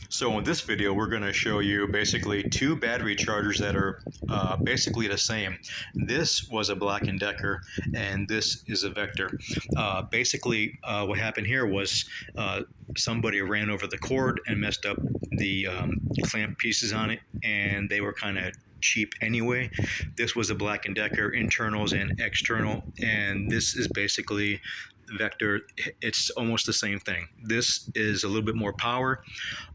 So in this video, we're going to show you basically two battery chargers that are basically the same. This was a Black & Decker, and this is a Vector. What happened here was somebody ran over the cord and messed up the clamp pieces on it, and they were kind of cheap anyway. This was a Black & Decker internals and external, and this is basically Vector. It's almost the same thing. This is a little bit more power.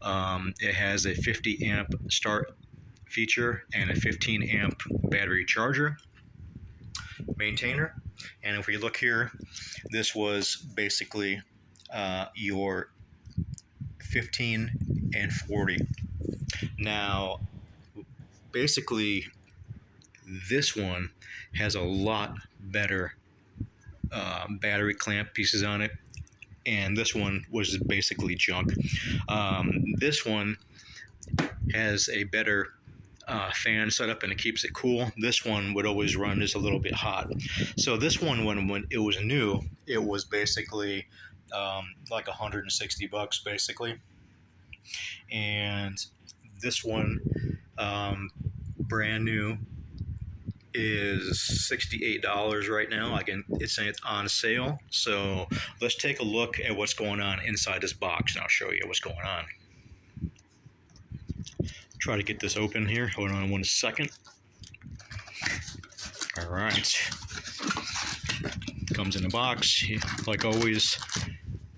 It has a 50 amp start feature and a 15 amp battery charger maintainer. And if we look here, this was basically your 15 and 40. Now, basically, this one has a lot better battery clamp pieces on it, and this one was basically junk. This one has a better fan setup, and it keeps it cool. This one would always run just a little bit hot. So this one, when it was new, it was basically like $160 basically, and this one, brand new, is $68 right now. It's saying it's on sale. So let's take a look at what's going on inside this box, and I'll show you what's going on. Try to get this open here. Hold on 1 second. All right. Comes in a box, like always.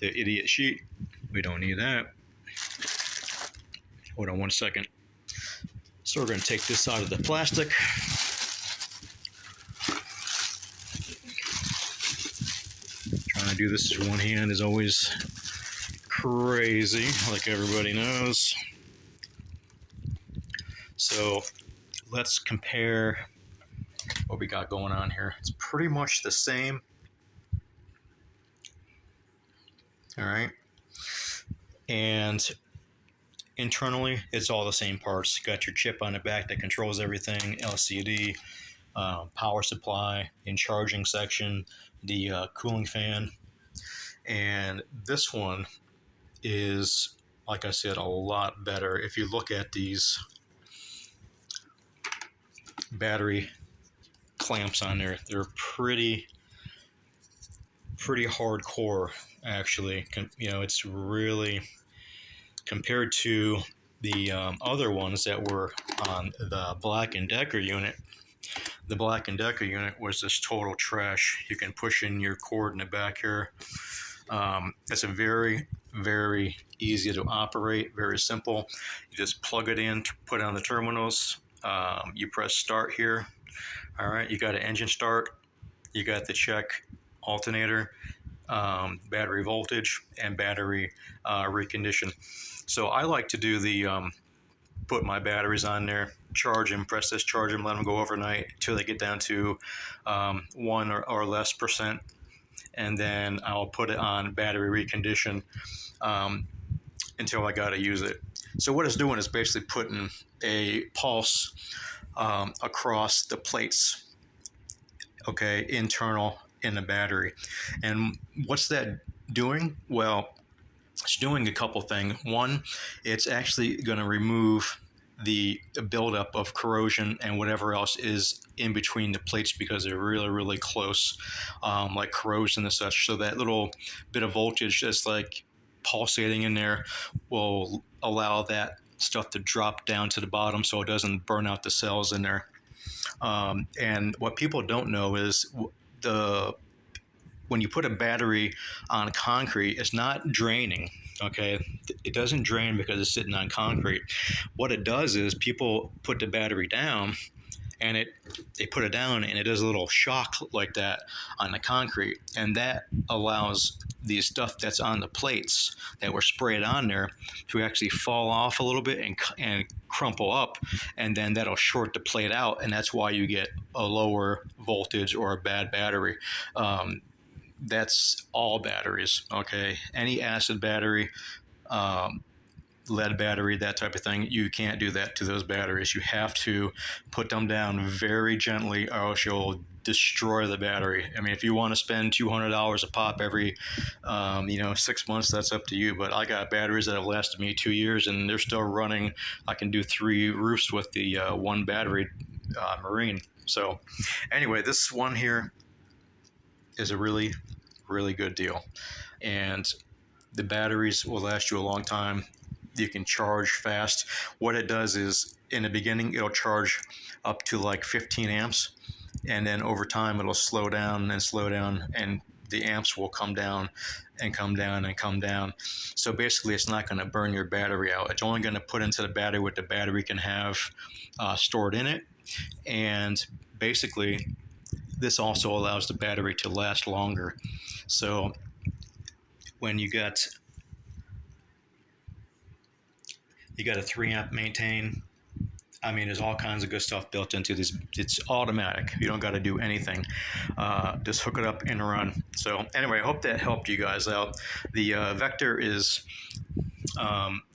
The idiot sheet. We don't need that. Hold on 1 second. So we're going to take this out of the plastic. Trying to do this with one hand is always crazy, like everybody knows. So let's compare what we got going on here. It's pretty much the same. All right. And internally, it's all the same parts. You got your chip on the back that controls everything, LCD, power supply, in charging section, the cooling fan. And this one is, like I said, a lot better. If you look at these battery clamps on there, they're pretty hardcore, actually. It's really, compared to the other ones that were on the Black & Decker unit. The Black & Decker unit was just total trash. You can push in your cord in the back here. It's a very easy to operate, very simple. You just plug it in, put it on the terminals. You press start here. All right, you got an engine start. You got the check alternator, battery voltage, and battery recondition. So I like to do the put my batteries on there, charge them, press this, charge them, let them go overnight until they get down to 1 or less percent, and then I'll put it on battery recondition until I got to use it. So what it's doing is basically putting a pulse across the plates, okay, internal in the battery. And what's that doing? Well, it's doing a couple things. One, it's actually going to remove the buildup of corrosion and whatever else is in between the plates, because they're really close, like corrosion and such. So that little bit of voltage that's like pulsating in there will allow that stuff to drop down to the bottom so it doesn't burn out the cells in there. And what people don't know is when you put a battery on concrete, it's not draining, okay? It doesn't drain because it's sitting on concrete. What it does is people put the battery down, and they put it down, and it does a little shock like that on the concrete, and that allows the stuff that's on the plates that were sprayed on there to actually fall off a little bit and crumple up, and then that'll short the plate out, and that's why you get a lower voltage or a bad battery. That's all batteries, okay? Any acid battery, lead battery, that type of thing, you can't do that to those batteries. You have to put them down very gently, or else you'll destroy the battery. I mean, if you want to spend $200 a pop every 6 months, that's up to you. But I got batteries that have lasted me 2 years and they're still running. I can do 3 roofs with the one battery Marine. So anyway, this one here is a really, really good deal. And the batteries will last you a long time. You can charge fast. What it does is, in the beginning, it'll charge up to like 15 amps. And then over time, it'll slow down and slow down. And the amps will come down and come down and come down. So basically, it's not going to burn your battery out. It's only going to put into the battery what the battery can have stored in it. And basically, this also allows the battery to last longer. So when you got a 3 amp maintain, I mean, there's all kinds of good stuff built into this. It's automatic. You don't got to do anything. Just hook it up and run. So anyway, I hope that helped you guys out. The Vector is,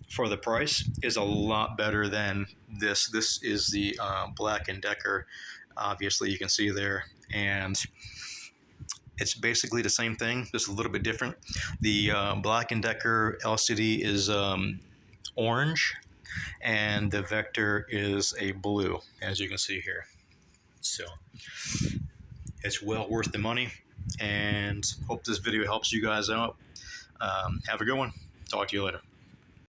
for the price, is a lot better than this. This is the Black & Decker. Obviously, you can see there. And it's basically the same thing, just a little bit different. The Black & Decker LCD is orange, and the Vector is a blue, as you can see here. So it's well worth the money, and hope this video helps you guys out. Have a good one. Talk to you later.